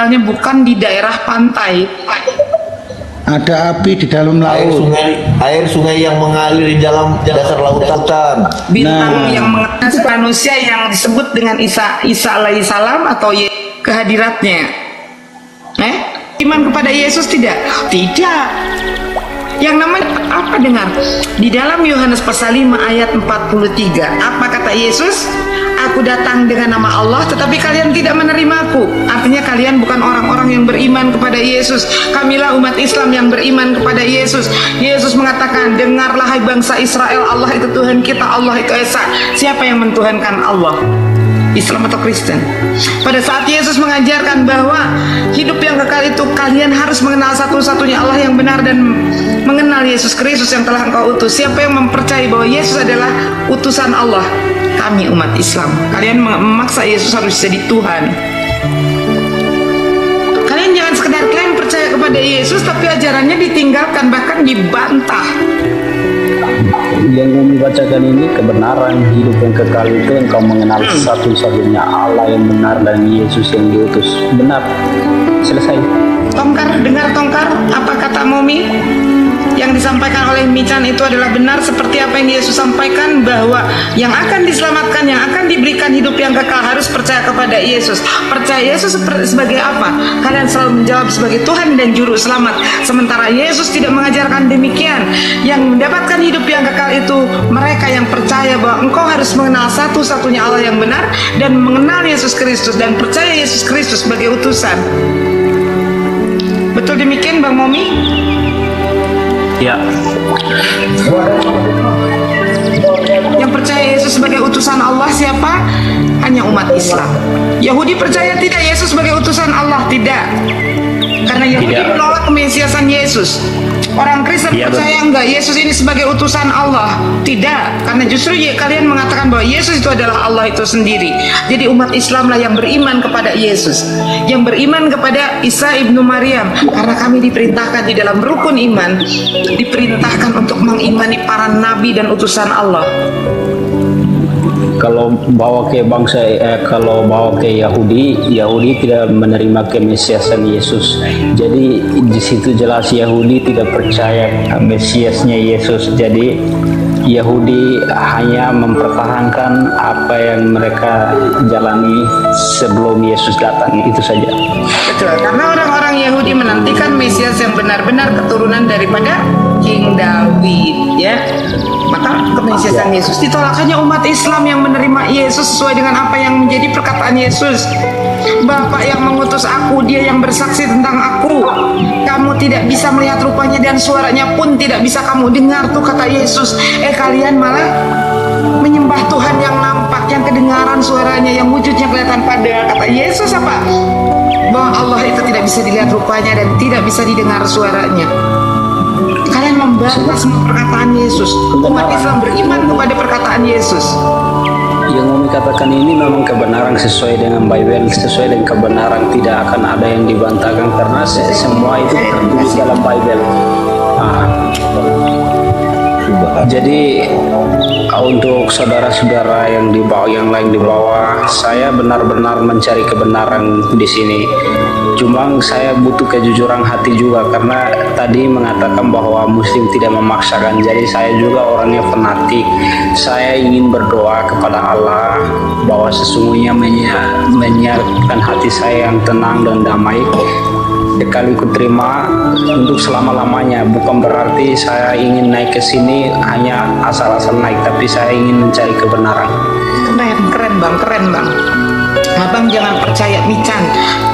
bukan di daerah pantai. Ada api di dalam laut. Air sungai yang mengalir di dalam dasar lautan. Bintang yang mengatur manusia yang disebut dengan Isa alaihissalam atau kehadiratnya. Iman kepada Yesus tidak? Tidak. Yang namanya apa dengar? Di dalam Yohanes pasal 5 ayat 43, apa kata Yesus? Aku datang dengan nama Allah, tetapi kalian tidak menerima aku. Artinya kalian bukan orang-orang yang beriman kepada Yesus. Kamilah umat Islam yang beriman kepada Yesus. Yesus mengatakan, dengarlah hai bangsa Israel, Allah itu Tuhan kita, Allah itu Esa. Siapa yang mentuhankan Allah? Islam atau Kristen? Pada saat Yesus mengajarkan bahwa hidup yang kekal itu kalian harus mengenal satu-satunya Allah yang benar dan mengenal Yesus Kristus yang telah engkau utus. Siapa yang mempercayai bahwa Yesus adalah utusan Allah? Kami umat Islam. Kalian memaksa Yesus harus jadi Tuhan. Kalian jangan sekedar klaim percaya kepada Yesus tapi ajarannya ditinggalkan, bahkan dibantah. Yang Umi bacakan ini kebenaran hidup yang kekal itu engkau mengenal satu-satunya Allah yang benar dan Yesus yang diutus. Benar. Selesai. Tongkar, dengar Tongkar, apa kata Momi? Yang disampaikan oleh Michan itu adalah benar seperti apa yang Yesus sampaikan, bahwa yang akan diselamatkan, yang akan diberikan hidup yang kekal harus percaya kepada Yesus. Percaya Yesus sebagai apa? Kalian selalu menjawab sebagai Tuhan dan Juru Selamat. Sementara Yesus tidak mengajarkan demikian. Yang mendapatkan hidup yang kekal itu mereka yang percaya bahwa engkau harus mengenal satu-satunya Allah yang benar dan mengenal Yesus Kristus dan percaya Yesus Kristus sebagai utusan. Betul demikian Bang Momi? Ya. Yang percaya Yesus sebagai utusan Allah siapa? Hanya umat Islam. Yahudi percaya tidak Yesus sebagai utusan Allah? Tidak. Karena Yahudi menolak kemesiasan Yesus. Orang Kristen percaya enggak Yesus ini sebagai utusan Allah? Tidak. Karena justru kalian mengatakan bahwa Yesus itu adalah Allah itu sendiri. Jadi umat Islamlah yang beriman kepada Yesus, yang beriman kepada Isa ibnu Maryam. Karena kami diperintahkan di dalam rukun iman, diperintahkan untuk mengimani para nabi dan utusan Allah. Kalau bawa ke kalau bawa ke Yahudi tidak menerima kemesiasan Yesus. Jadi di situ jelas Yahudi tidak percaya Mesiasnya Yesus. Jadi Yahudi hanya mempertahankan apa yang mereka jalani sebelum Yesus datang, itu saja. Betul, karena orang-orang Yahudi menantikan Mesias yang benar-benar keturunan daripada King David, ya. Maka kemesiasan Yesus ditolak. Hanya umat Islam yang menerima Yesus sesuai dengan apa yang menjadi perkataan Yesus. Bapa yang mengutus aku, dia yang bersaksi tentang aku. Kamu tidak bisa melihat rupanya dan suaranya pun tidak bisa kamu dengar, tuh kata Yesus. Kalian malah menyembah Tuhan yang nampak, yang kedengaran suaranya, yang wujudnya kelihatan pada. Kata Yesus apa? Bahwa Allah itu tidak bisa dilihat rupanya dan tidak bisa didengar suaranya. Kalian membantah semua perkataan Yesus. Umat Islam beriman kepada perkataan Yesus. Yang Umi katakan ini memang kebenaran sesuai dengan Bible, sesuai dengan kebenaran, tidak akan ada yang dibantahkan karena semua itu tertulis dalam Bible. Jadi untuk saudara-saudara yang di bawah, yang lain di bawah, saya benar-benar mencari kebenaran di sini. Cuma saya butuh kejujuran hati juga, karena tadi mengatakan bahwa Muslim tidak memaksakan. Jadi saya juga orangnya fanatik. Saya ingin berdoa kepada Allah bahwa sesungguhnya menyiapkan hati saya yang tenang dan damai. Sekali ku terima untuk selama-lamanya. Bukan berarti saya ingin naik ke sini hanya asal-asal naik, tapi saya ingin mencari kebenaran. Keren bang, keren bang. Abang jangan percaya Michan,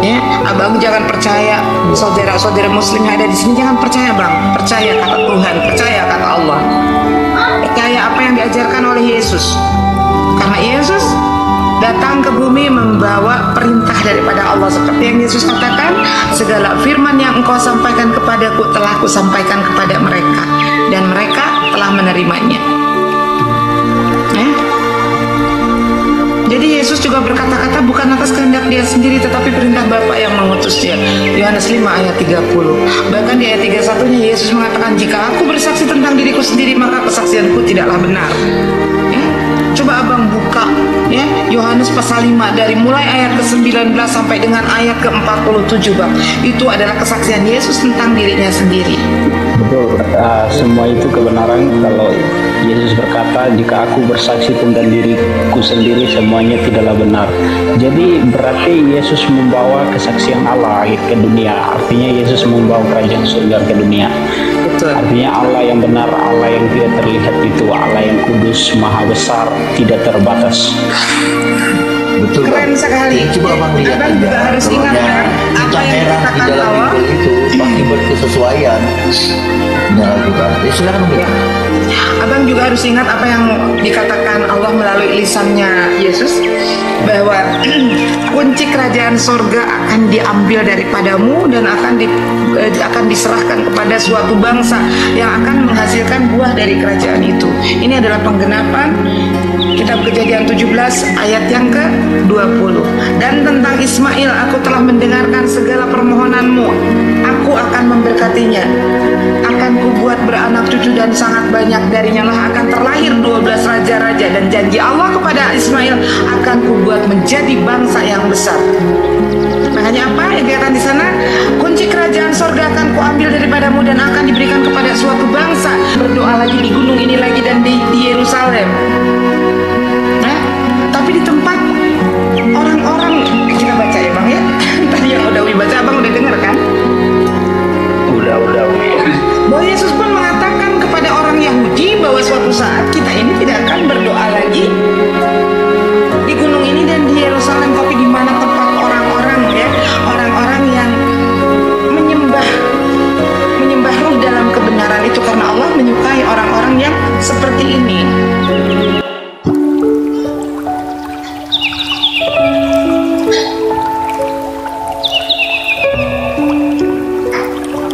ya. Abang jangan percaya saudara-saudara Muslim yang ada di sini. Jangan percaya bang. Percaya kata Tuhan, percaya kata Allah, percaya apa yang diajarkan oleh Yesus. Karena Yesus datang ke bumi membawa perintah daripada Allah, seperti yang Yesus katakan, segala firman yang engkau sampaikan kepadaku telah kusampaikan kepada mereka, dan mereka telah menerimanya. Jadi Yesus juga berkata-kata bukan atas kehendak dia sendiri, tetapi perintah Bapa yang mengutus dia. Yohanes 5 ayat 30. Bahkan di ayat 31-nya Yesus mengatakan, jika aku bersaksi tentang diriku sendiri, maka kesaksianku tidaklah benar. Coba abang buka ya Yohanes pasal 5 dari mulai ayat ke-19 sampai dengan ayat ke-47 bang. Itu adalah kesaksian Yesus tentang dirinya sendiri. Betul, semua itu kebenaran. Kalau Yesus berkata, jika aku bersaksi tentang diriku sendiri, semuanya tidaklah benar. Jadi berarti Yesus membawa kesaksian Allah ke dunia. Artinya Yesus membawa kerajaan surga ke dunia. Betul. Artinya Allah yang benar, Allah yang tidak terlihat itu, Allah yang kudus, maha besar, tidak terbatas. Betul. Keren sekali. Coba abang lihat Abang juga harus ingat kan apa yang merah di dikatakan dalam Allah. itu pasti berkesesuaian dengan Al-Quran. Silakan Umi. Abang juga harus ingat apa yang dikatakan Allah melalui lisannya Yesus, bahwa kunci kerajaan sorga akan diambil daripadamu dan akan diserahkan kepada suatu bangsa yang akan menghasilkan buah dari kerajaan itu. Ini adalah penggenapan Kitab Kejadian 17 ayat yang ke-20. Dan tentang Ismail, aku telah mendengarkan segala permohonanmu, aku akan memberkatinya, akan kubuat beranak cucu dan sangat banyak darinya lah akan terlahir 12 raja-raja, dan janji Allah kepada Ismail, akan kubuat menjadi bangsa yang besar. Makanya apa yang dikatakan di sana? Kunci kerajaan sorga akan kuambil daripadamu dan akan diberikan kepada suatu bangsa. Berdoa lagi di gunung ini lagi dan di Yerusalem. Tapi di tempat orang-orang, kita baca ya bang ya. Tadi yang udah baca abang udah dengar kan? Udah. Bahwa Yesus pun mengatakan kepada orang Yahudi bahwa suatu saat kita ini tidak akan berdoa lagi di gunung ini dan di Yerusalem, tapi di mana tempat orang-orang ya, orang-orang yang menyembah ruh dalam kebenaran itu, karena Allah menyukai orang-orang yang seperti ini.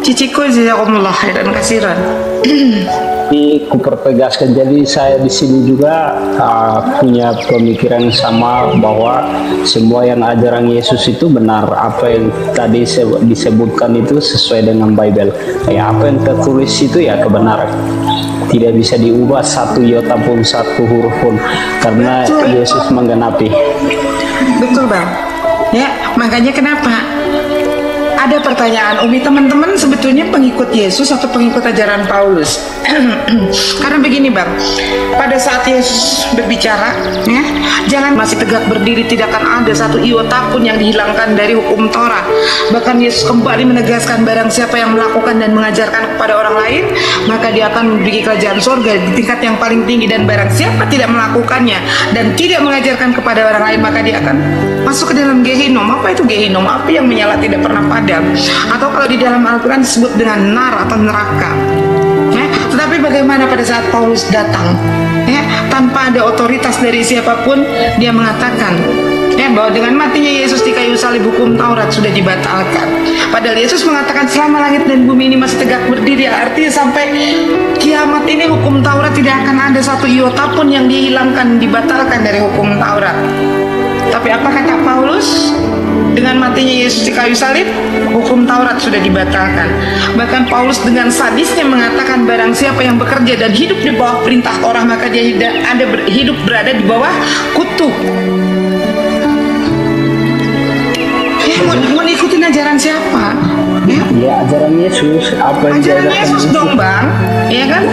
Ciciku jazakumullah khairan katsiran. Ini kupertegaskan, jadi saya di sini juga punya pemikiran sama bahwa semua yang ajaran Yesus itu benar. Apa yang tadi disebutkan itu sesuai dengan Bible. Ya, apa yang tertulis itu ya kebenaran. Tidak bisa diubah satu iota pun, satu huruf pun, karena Yesus menggenapi. Betul bang. Ya, makanya kenapa? Ada pertanyaan Umi, teman-teman sebetulnya pengikut Yesus atau pengikut ajaran Paulus? Karena begini bang, pada saat Yesus berbicara ya, jangan masih tegak berdiri, tidak akan ada satu iota pun yang dihilangkan dari hukum Torah. Bahkan Yesus kembali menegaskan, barang siapa yang melakukan dan mengajarkan kepada orang lain, maka dia akan memiliki kerajaan surga di tingkat yang paling tinggi. Dan barang siapa tidak melakukannya dan tidak mengajarkan kepada orang lain, maka dia akan masuk ke dalam Gehinom. Apa itu Gehinom? Api yang menyala tidak pernah padam, atau kalau di dalam Al-Quran disebut dengan nar atau neraka. Tetapi bagaimana pada saat Paulus datang ya, tanpa ada otoritas dari siapapun, dia mengatakan ya, bahwa dengan matinya Yesus di kayu salib hukum Taurat sudah dibatalkan. Padahal Yesus mengatakan selama langit dan bumi ini masih tegak berdiri, artinya sampai kiamat ini hukum Taurat tidak akan ada satu iota pun yang dihilangkan, dibatalkan dari hukum Taurat. Tapi apa kata Paulus? Dengan matinya Yesus di kayu salib, hukum Taurat sudah dibatalkan. Bahkan Paulus dengan sadisnya mengatakan, barang siapa yang bekerja dan hidup di bawah perintah Torah, maka dia hidup berada di bawah kutuk. Mau ikutin ajaran siapa? Ya ajaran Yesus. Apa yang ajaran Yesus dong bang, ya kan?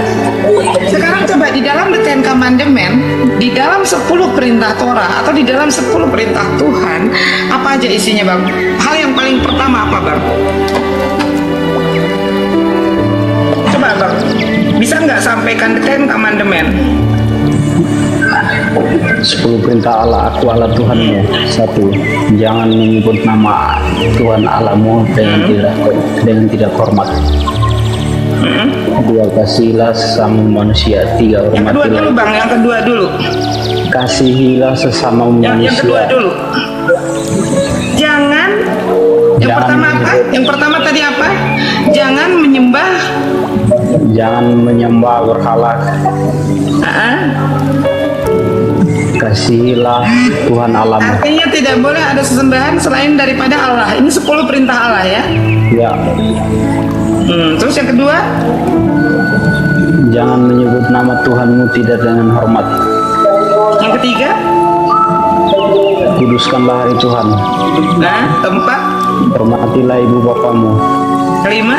Sekarang coba di dalam The Ten Commandment, di dalam 10 perintah Torah atau di dalam 10 perintah Tuhan, apa aja isinya bang? Hal yang paling pertama apa bang? Coba bang, bisa nggak sampaikan The Ten Commandment? 10 perintah Allah, aku Allah Tuhanmu. 1. Jangan menyebut nama Tuhan Allahmu dengan tidak hormat. 2. Kasihilah sesama manusia. 3. Yang kedua dulu bang, yang kedua dulu. Kasihilah sesama manusia. Yang kedua dulu. Jangan. Yang pertama apa? Yang pertama tadi apa? Jangan menyembah berhala. Kasihilah Tuhan Allah. Artinya tidak boleh ada sesembahan selain daripada Allah. Ini 10 perintah Allah ya. Ya. Terus yang kedua, jangan menyebut nama Tuhanmu tidak dengan hormat. Yang ketiga, kuduskanlah hari Tuhan. nah, keempat, Hormatilah ibu bapamu. kelima,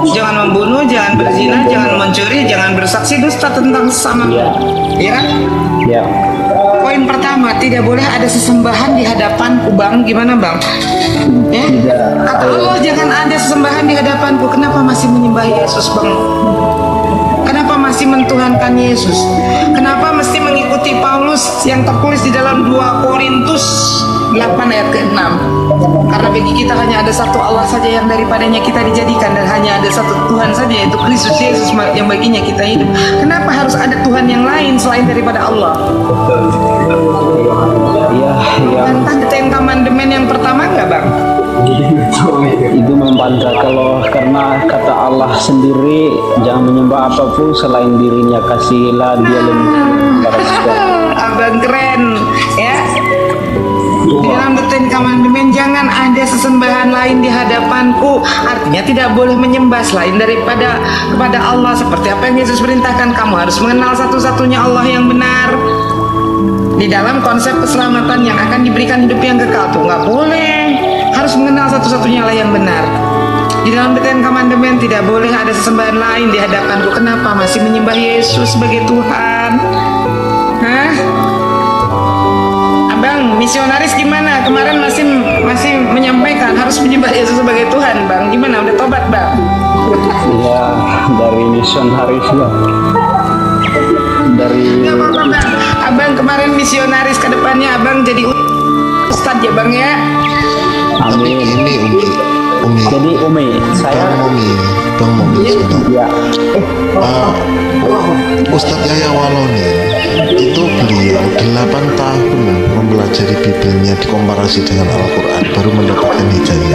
jangan membunuh, jangan berzina, jangan mencuri, jangan bersaksi dusta tentang sesama. Ya. Ya kan? Ya. Poin pertama, tidak boleh ada sesembahan di hadapanku, Bang. Gimana, Bang? Ya? Kata Allah, jangan ada sesembahan di hadapanku. Kenapa masih menyembah Yesus, Bang? Kenapa masih mentuhankan Yesus? Kenapa mesti mengikuti Paulus yang tertulis di dalam 2 Korintus 8 ayat ke-6? Karena bagi kita hanya ada satu Allah saja yang daripadanya kita dijadikan, dan hanya ada satu Tuhan saja, yaitu Kristus Yesus yang baginya kita hidup. Kenapa harus ada Tuhan yang lain selain daripada Allah? Ya, Bantah the Ten Commandment yang pertama nggak, Bang? itu membantah karena kata Allah sendiri jangan menyembah apapun selain dirinya, kasihilah dia lebih kepada manusia. Abang keren, ya. Di dalam the Ten Commandment, jangan ada sesembahan lain di hadapanku. Artinya tidak boleh menyembah selain daripada kepada Allah, seperti apa yang Yesus perintahkan. Kamu harus mengenal satu-satunya Allah yang benar. Di dalam konsep keselamatan yang akan diberikan hidup yang kekal tuh nggak boleh, harus mengenal satu-satunya Allah yang benar. Di dalam the Ten Commandment tidak boleh ada sesembahan lain di hadapanku. Kenapa masih menyembah Yesus sebagai Tuhan? Hah? Abang, misionaris gimana? Kemarin masih menyampaikan harus menyembah Yesus sebagai Tuhan, Bang. Gimana? Udah tobat, Bang? Ya, dari misionaris ya. Nggak apa-apa, Bang. Abang kemarin misionaris, ke depannya Abang jadi ustadz ya, Bang, ya? Tapi Amin. ini Umi, Jadi Umi, saya Bang Momi sebentar. ya Ustadz Yahya Waloni itu beliau 8 tahun mempelajari Bibelnya dikomparasi dengan Al-Quran baru mendapatkan hidayah.